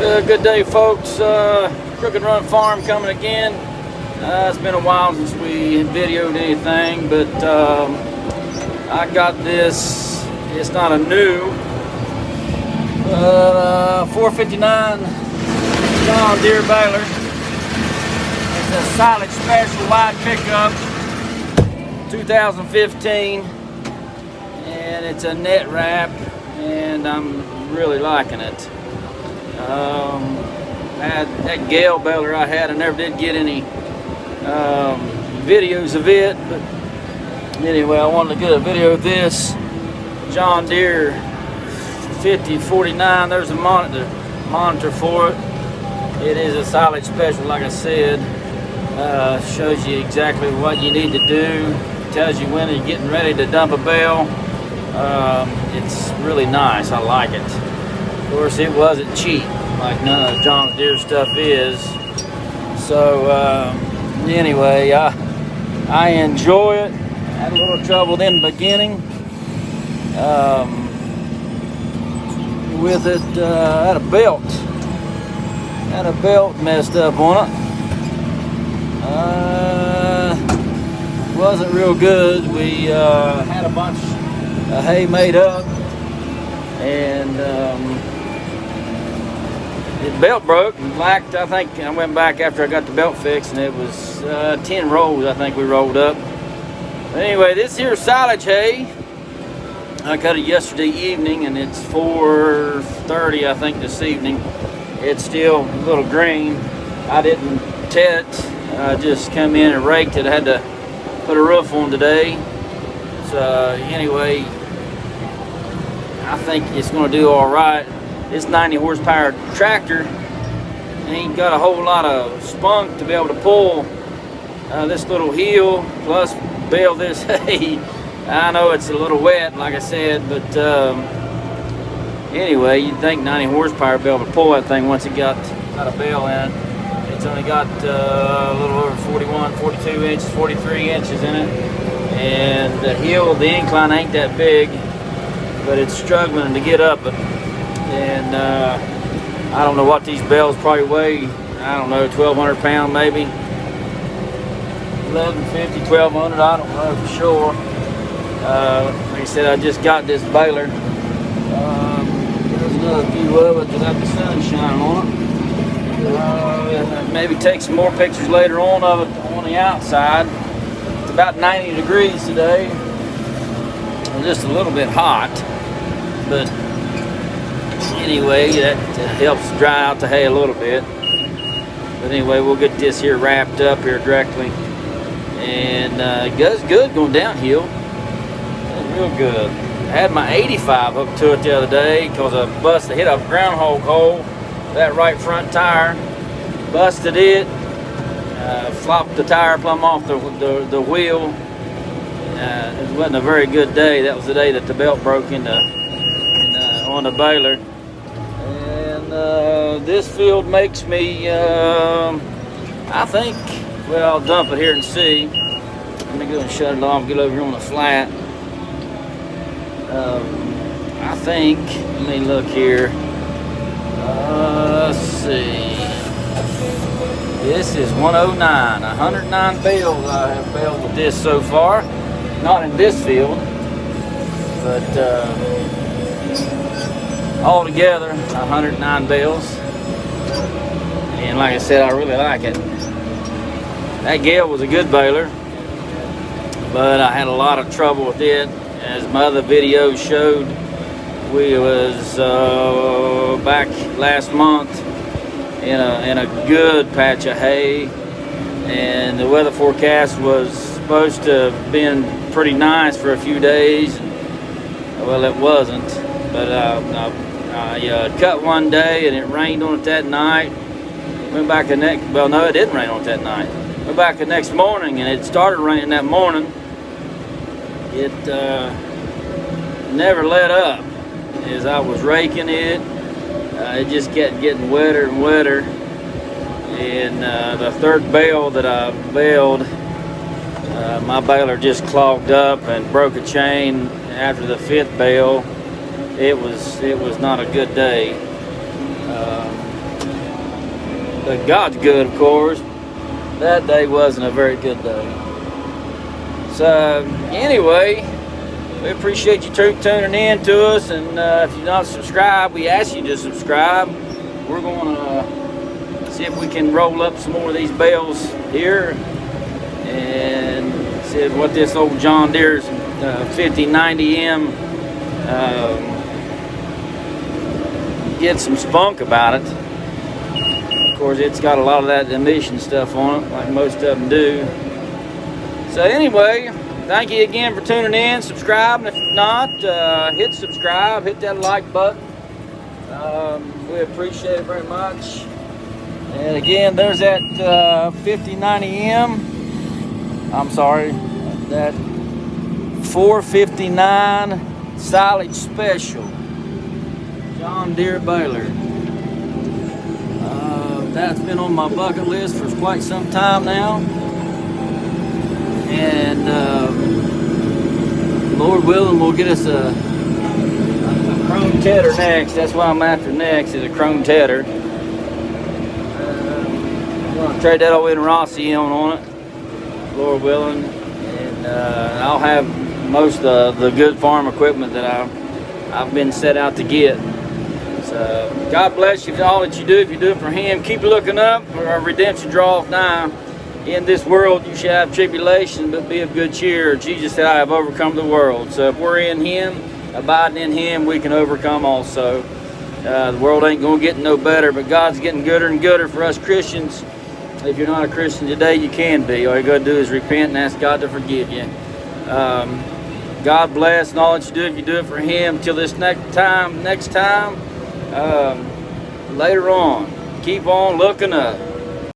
Good day, folks. Crooked Run Farm coming again. It's been a while since we videoed anything, but I got this. It's not a new 459 John Deere baler. It's a silage special wide pickup, 2015, and it's a net wrap, and I'm really liking it. That Gale baler I had, I never did get any videos of it, but anyway, I wanted to get a video of this John Deere 5049. There's a monitor for it. It is a silage special, like I said. Shows you exactly what you need to do. Tells you when you're getting ready to dump a bale. It's really nice. I like it. Of course, it wasn't cheap, like none of John Deere stuff is. So anyway, I enjoy it. Had a little trouble in the beginning with it. Had a belt messed up on it. Wasn't real good. We had a bunch of hay made up, and the belt broke and blacked. I think I went back after I got the belt fixed, and it was 10 rolls I think we rolled up. But anyway, this here silage hay, I cut it yesterday evening, and it's 4:30 I think this evening. It's still a little green. I didn't tet it. I just come in and raked it. I had to put a roof on today. So anyway, I think it's going to do all right. This 90 horsepower tractor ain't got a whole lot of spunk to be able to pull this little hill plus bale this hay. I know it's a little wet, like I said, but anyway, you'd think 90 horsepower be able to pull that thing once it got a bale in it. It's only got a little over 41, 42 inches, 43 inches in it, and the hill, the incline ain't that big, but it's struggling to get up it. And I don't know what these bales probably weigh. I don't know, 1,200 pounds maybe, 1,150, 1,200. I don't know for sure. Like I said, I just got this baler. There's another view of it without the sun shining on it. Maybe take some more pictures later on of it on the outside. It's about 90 degrees today. Just a little bit hot, but anyway, that helps dry out the hay a little bit. But anyway, we'll get this here wrapped up here directly, and it goes good going downhill. Real good. I had my 85 hooked to it the other day because I hit a groundhog hole. That right front tire, busted it, flopped the tire plumb off the wheel. It wasn't a very good day. That was the day that the belt broke on the baler. And this field makes me, I think, well, I'll dump it here and see. Let me go and shut it off, get over here on the flat. I think, let me look here. Let's see. This is 109. 109 bales I have baled with this so far. Not in this field, but altogether 109 bales. And like I said, I really like it. That Gale was a good baler, but I had a lot of trouble with it. As my other videos showed, we was back last month in a good patch of hay, and the weather forecast was supposed to have been pretty nice for a few days. Well, it wasn't, but I cut one day and it rained on it that night. Went back the next, well, no, it didn't rain on it that night. Went back the next morning and it started raining that morning. It never let up. As I was raking it, it just kept getting wetter and wetter. And the third bale that I baled, my baler just clogged up and broke a chain. After the fifth bale, it was not a good day. but God's good, of course. That day wasn't a very good day. So anyway, we appreciate you tuning in to us, and if you're not subscribed, we ask you to subscribe. We're going to see if we can roll up some more of these bales here and see what this old John Deere's 5090M get some spunk about it. Of course, it's got a lot of that emission stuff on it, like most of them do. So anyway, thank you again for tuning in. Subscribe, and if not, hit subscribe, hit that like button. We appreciate it very much. And again, there's that 5090M. I'm sorry, that 459 silage special John Deere baler. That's been on my bucket list for quite some time now, and Lord willing, we'll get us a chrome tedder next. That's what I'm after next, is a chrome tedder. I'm going to trade that old Rossi on it, Lord willing, and I'll have most of the good farm equipment that I've been set out to get. So God bless you for all that you do. If you do it for Him, keep looking up, for our redemption draweth nigh. In this world you shall have tribulation, but be of good cheer. Jesus said, I have overcome the world. So if we're in Him, abiding in Him, we can overcome also. The world ain't going to get no better, but God's getting gooder and gooder for us Christians. If you're not a Christian today, you can be. All you got to do is repent and ask God to forgive you. God bless, and all that you do, if you do it for Him. Till this next time, later on, keep on looking up.